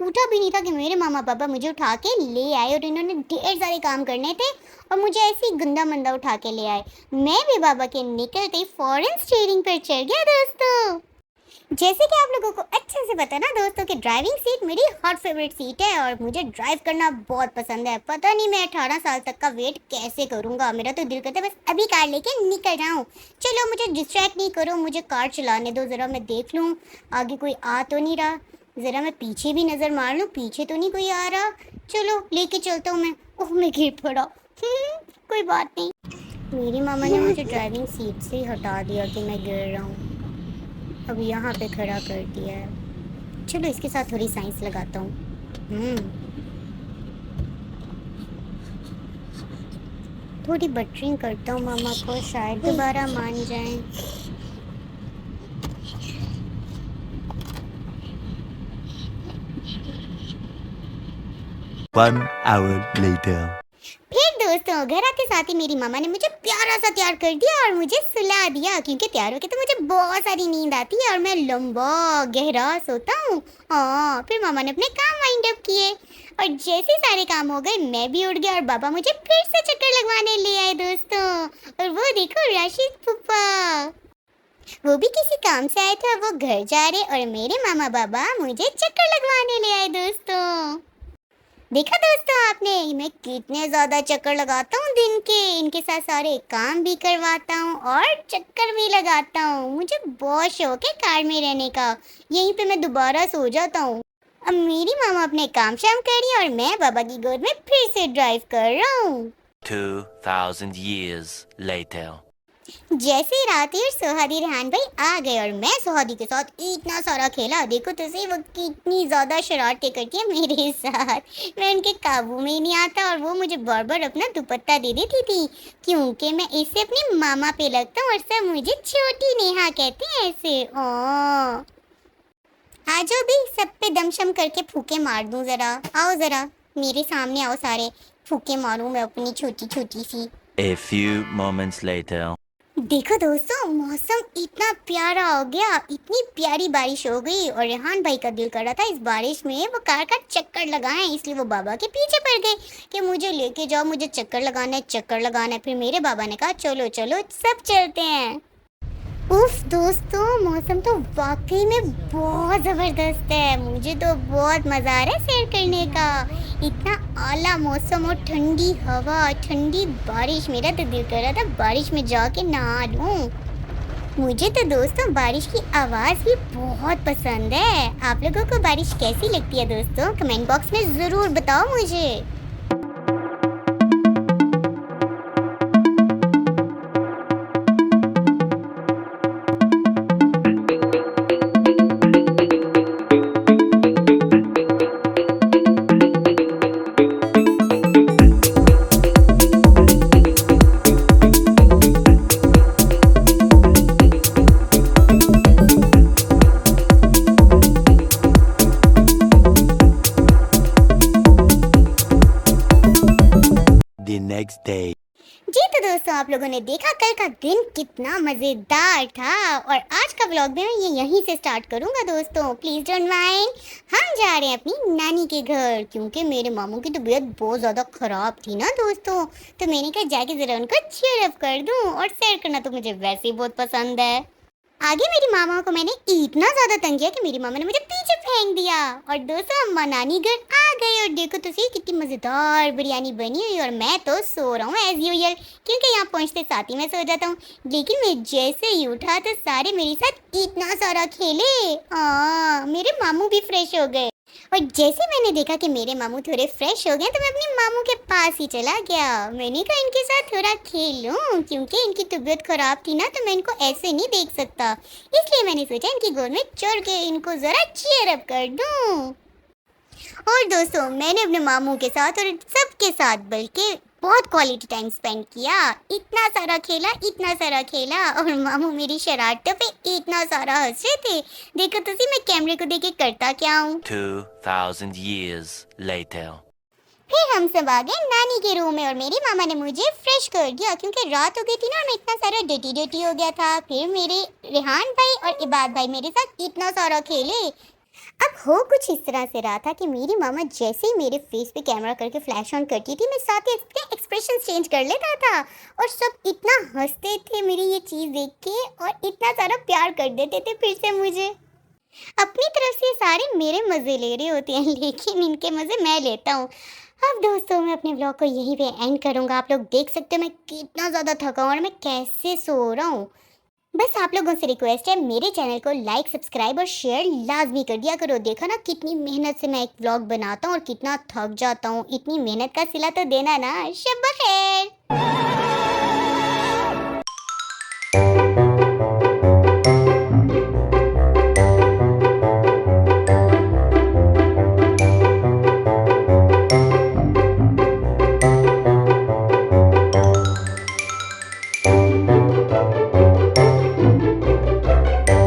उठा भी नहीं था कि मेरे मामा पापा मुझे उठा के ले आए, और इन्होंने ढेर सारे काम करने थे और मुझे ऐसे ही गंदा मंदा उठा के ले आए। मैं भी बाबा के निकलते ही फौरन स्टीयरिंग पर चढ़ गया दोस्तों। जैसे कि आप लोगों को अच्छे से पता ना दोस्तों कि ड्राइविंग सीट मेरी हॉट फेवरेट सीट है और मुझे ड्राइव करना बहुत पसंद है। पता नहीं मैं 18 साल तक का वेट कैसे करूँगा। मेरा तो दिल करता है बस अभी कार लेके निकल जाऊँ। चलो मुझे डिस्ट्रैक्ट नहीं करो, मुझे कार चलाने दो, ज़रा मैं देख लूँ आगे कोई आ तो नहीं रहा। ज़रा मैं पीछे भी नज़र मार लूँ, पीछे तो नहीं कोई आ रहा। चलो लेके चलता हूँ मैं। ओह मैं गिर पड़ा। कोई बात नहीं। मेरी मामा ने मुझे ड्राइविंग सीट से ही हटा दिया कि मैं गिर रहा हूँ। अब यहाँ पे खड़ा कर दिया है। चलो इसके साथ थोड़ी साइंस लगाता हूँ। थोड़ी बटरिंग करता हूँ मामा को, शायद दोबारा मान जाएं। One hour later. फिर दोस्तों घर आते साथ ही मेरी मामा ने मुझे प्यारा सा तैयार कर दिया और मुझे सुला दिया, क्योंकि तैयार होके तो मुझे बहुत सारी नींद आती है और मैं लंबा गहरा सोता हूँ। हाँ फिर मामा ने अपने काम वाइंड अप किए और जैसे सारे काम हो गए मैं भी उठ गया और बाबा मुझे फिर से चक्कर लगवाने ले आए दोस्तों। और वो देखो राशिद फूफा, वो भी किसी काम से आए थे, वो घर जा रहे और मेरे मामा बाबा मुझे चक्कर लगवाने ले आए दोस्तों। देखा दोस्तों आपने मैं कितने ज़्यादा चक्कर लगाता हूँ दिन के, इनके साथ सारे काम भी करवाता हूँ और चक्कर भी लगाता हूँ। मुझे बहुत शौक है कार में रहने का, यहीं पे मैं दोबारा सो जाता हूँ। अब मेरी मामा अपने काम शाम कर रही है और मैं बाबा की गोद में फिर से ड्राइव कर रहा हूँ। 2000 years later. जैसे ही रात हुई और सोहादी रेहान भाई आ गए और मैं सोहादी के साथ इतना सारा खेला। देखो तो सही वो कितनी ज़्यादा शरारतें करती है मेरे साथ, मैं उनके काबू में ही नहीं आता और वो मुझे बार बार अपना दुपट्टा दे देती थी, क्योंकि मैं इससे अपनी मामा पे लगता हूँ और सब मुझे छोटी नेहा कहते हैं ऐसे। ओ आज भी सब पे दमशम करके फूके मार दूँ ज़रा, आओ ज़रा मेरे सामने आओ, सारे फूके मारूँ मैं अपनी छोटी छोटी सी। A few moments later. देखो दोस्तों मौसम इतना प्यारा हो गया, इतनी प्यारी बारिश हो गई और रेहान भाई का दिल कर रहा था इस बारिश में वो कार का चक्कर लगाएं, इसलिए वो बाबा के पीछे पड़ गए कि मुझे लेके जाओ, मुझे चक्कर लगाना है चक्कर लगाना है। फिर मेरे बाबा ने कहा चलो चलो सब चलते हैं। उफ दोस्तों मौसम तो वाकई में बहुत ज़बरदस्त है, मुझे तो बहुत मज़ा आ रहा है सैर करने का। इतना आला मौसम और ठंडी हवा ठंडी बारिश, मेरा तो दिल कर रहा था बारिश में जाके नहा लूँ। मुझे तो दोस्तों बारिश की आवाज़ भी बहुत पसंद है। आप लोगों को बारिश कैसी लगती है दोस्तों, कमेंट बॉक्स में ज़रूर बताओ मुझे। The next day. जी तो दोस्तों आप लोगों ने देखा कल का दिन कितना मज़ेदार था और आज का व्लॉग भी मैं यहीं से स्टार्ट करूंगा दोस्तों, प्लीज़ डोंट माइंड। हम जा रहे हैं अपनी नानी के घर, क्योंकि मेरे मामू की तबीयत बहुत ज़्यादा ख़राब थी ना दोस्तों, तो मैंने कहा जाके ज़रा उनको चीयर अप कर दूं और सैर करना तो मुझे वैसे ही बहुत पसंद है। आगे मेरी मामा को मैंने इतना ज़्यादा तंग किया कि मेरी मामा ने मुझे पीछे फेंक दिया और दोस्तों हम नानी घर आ गए और देखो तो सही कितनी मज़ेदार बिरयानी बनी हुई और मैं तो सो रहा हूँ एज़ यूजुअल, क्योंकि यहाँ पहुँचते साथ ही मैं सो जाता हूँ। लेकिन मैं जैसे ही उठा तो सारे मेरे साथ इतना सारा खेले, मेरे मामू भी फ्रेश हो गए और जैसे मैंने देखा कि मेरे मामू थोड़े फ्रेश हो गए तो मैं अपने मामू के पास ही चला गया। मैंने कहा इनके साथ थोड़ा खेल लूँ, क्योंकि इनकी तबीयत ख़राब थी ना तो मैं इनको ऐसे नहीं देख सकता, इसलिए मैंने सोचा इनकी गोद में चढ़ के इनको ज़रा चीयर अप कर दूँ। और दोस्तों मैंने अपने मामू के साथ और सबके साथ बल्कि बहुत क्वालिटी टाइम स्पेंड किया, इतना सारा खेला और मामू मेरी शरारतों पे इतना सारा हंस रहे थे। देखो तो सी मैं कैमरे को देख के करता क्या हूँ। 2000 years later. फिर हम सब आ गए नानी के रूम में और मेरी मामा ने मुझे फ्रेश कर दिया, क्योंकि रात हो गई थी ना और मैं इतना सारा डटी हो गया था। फिर मेरे रेहान भाई और इबाद भाई मेरे साथ इतना सारा खेले, अब हो कुछ इस तरह से रहा था कि मेरी मामा जैसे ही मेरे फेस पे कैमरा करके फ्लैश ऑन करती थी, मैं साथ ही अपने एक्सप्रेशन चेंज कर लेता था और सब इतना हंसते थे मेरी ये चीज़ देख के और इतना सारा प्यार कर देते थे फिर से मुझे। अपनी तरफ से सारे मेरे मज़े ले रहे होते हैं लेकिन इनके मज़े मैं लेता हूँ। अब दोस्तों मैं अपने व्लॉग को यहीं पे एंड करूँगा। आप लोग देख सकते हो मैं कितना ज़्यादा थका हूँ और मैं कैसे सो रहा हूँ। बस आप लोगों से रिक्वेस्ट है, मेरे चैनल को लाइक सब्सक्राइब और शेयर लाजमी कर दिया करो। देखा ना कितनी मेहनत से मैं एक व्लॉग बनाता हूँ और कितना थक जाता हूँ। इतनी मेहनत का सिला तो देना ना। शब बखैर।